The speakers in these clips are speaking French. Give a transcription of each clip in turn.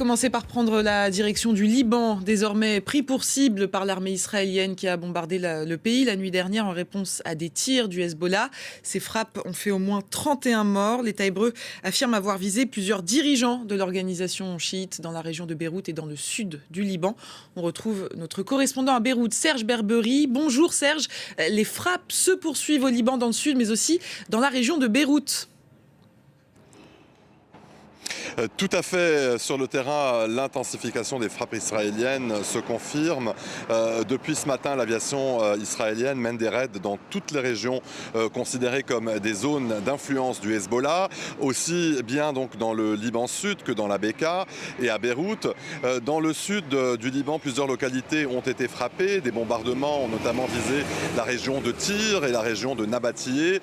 commencer par prendre la direction du Liban, désormais pris pour cible par l'armée israélienne qui a bombardé le pays la nuit dernière en réponse à des tirs du Hezbollah. Ces frappes ont fait au moins 31 morts. L'État hébreu affirme avoir visé plusieurs dirigeants de l'organisation chiite dans la région de Beyrouth et dans le sud du Liban. On retrouve notre correspondant à Beyrouth, Serge Berberi. Bonjour Serge. Les frappes se poursuivent au Liban dans le sud, mais aussi dans la région de Beyrouth. Tout à fait. Sur le terrain, l'intensification des frappes israéliennes se confirme. Depuis ce matin, l'aviation israélienne mène des raids dans toutes les régions considérées comme des zones d'influence du Hezbollah, aussi bien donc dans le Liban sud que dans la Bekaa et à Beyrouth. Dans le sud du Liban, plusieurs localités ont été frappées. Des bombardements ont notamment visé la région de Tyr et la région de Nabatiyeh.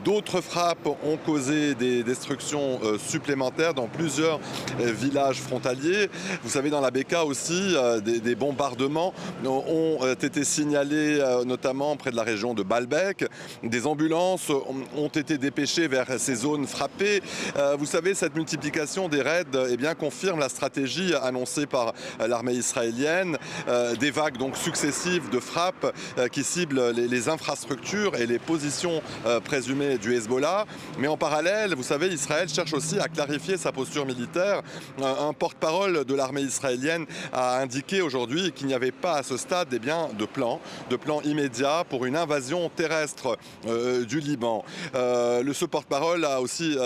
D'autres frappes ont causé des destructions supplémentaires dans plusieurs villages frontaliers. Vous savez, dans la Bekaa aussi, des bombardements ont été signalés, notamment près de la région de Baalbek. Des ambulances ont été dépêchées vers ces zones frappées. Vous savez, cette multiplication des raids confirme la stratégie annoncée par l'armée israélienne. Des vagues donc successives de frappes qui ciblent les infrastructures et les positions présumées du Hezbollah. Mais en parallèle, vous savez, Israël cherche aussi à clarifier sa posture militaire. Un porte-parole de l'armée israélienne a indiqué aujourd'hui qu'il n'y avait pas à ce stade de plan immédiat pour une invasion terrestre du Liban. Ce porte-parole a aussi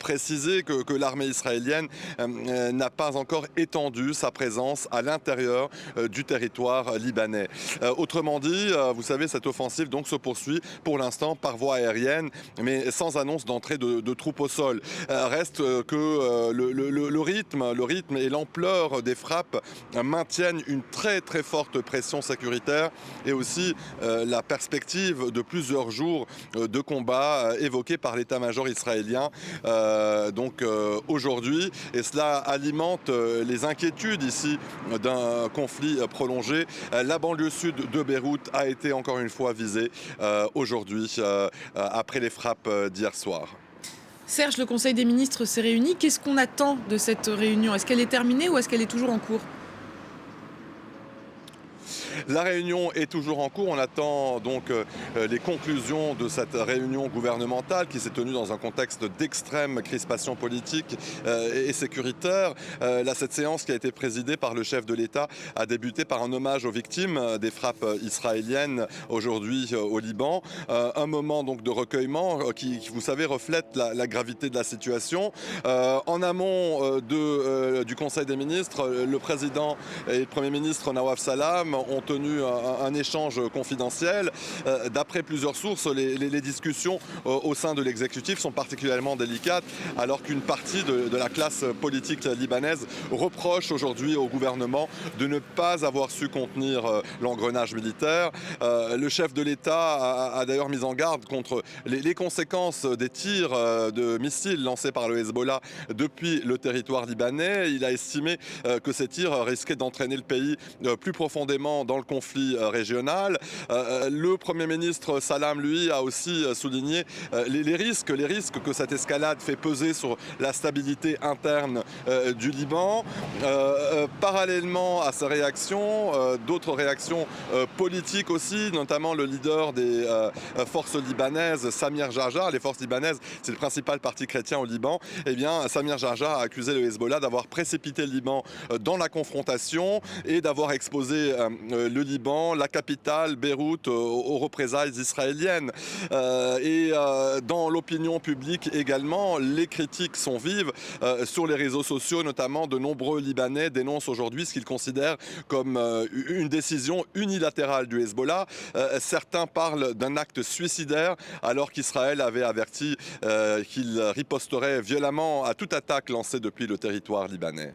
précisé que l'armée israélienne n'a pas encore étendu sa présence à l'intérieur du territoire libanais. Autrement dit, vous savez, cette offensive donc se poursuit pour l'instant par voie aérienne, mais sans annonce d'entrée de troupes au sol. Reste que le rythme et l'ampleur des frappes maintiennent une très très forte pression sécuritaire et aussi la perspective de plusieurs jours de combat évoqués par l'état-major israélien aujourd'hui. Et cela alimente les inquiétudes ici d'un conflit prolongé. La banlieue sud de Beyrouth a été encore une fois visée aujourd'hui après les frappes d'hier soir. Serge, le Conseil des ministres s'est réuni. Qu'est-ce qu'on attend de cette réunion? Est-ce qu'elle est terminée ou est-ce qu'elle est toujours en cours? La réunion est toujours en cours. On attend donc les conclusions de cette réunion gouvernementale qui s'est tenue dans un contexte d'extrême crispation politique et sécuritaire. Cette séance qui a été présidée par le chef de l'État a débuté par un hommage aux victimes des frappes israéliennes aujourd'hui au Liban. Un moment donc de recueillement qui, vous savez, reflète la gravité de la situation. En amont du Conseil des ministres, le président et le Premier ministre Nawaf Salam ont tenu un échange confidentiel. D'après plusieurs sources, les discussions au sein de l'exécutif sont particulièrement délicates, alors qu'une partie de la classe politique libanaise reproche aujourd'hui au gouvernement de ne pas avoir su contenir l'engrenage militaire. Le chef de l'État a d'ailleurs mis en garde contre les conséquences des tirs de missiles lancés par le Hezbollah depuis le territoire libanais. Il a estimé que ces tirs risquaient d'entraîner le pays plus profondément dans le conflit régional. Le Premier ministre Salam, lui, a aussi souligné les risques que cette escalade fait peser sur la stabilité interne du Liban. Parallèlement à ces réactions, d'autres réactions politiques aussi, notamment le leader des forces libanaises, Samir Jarjar. Les forces libanaises, c'est le principal parti chrétien au Liban. Eh bien, Samir Jarjar a accusé le Hezbollah d'avoir précipité le Liban dans la confrontation et d'avoir exposé le Liban, la capitale, Beyrouth, aux représailles israéliennes. Dans l'opinion publique également, les critiques sont vives. Sur les réseaux sociaux, notamment, de nombreux Libanais dénoncent aujourd'hui ce qu'ils considèrent comme une décision unilatérale du Hezbollah. Certains parlent d'un acte suicidaire, alors qu'Israël avait averti qu'il riposterait violemment à toute attaque lancée depuis le territoire libanais.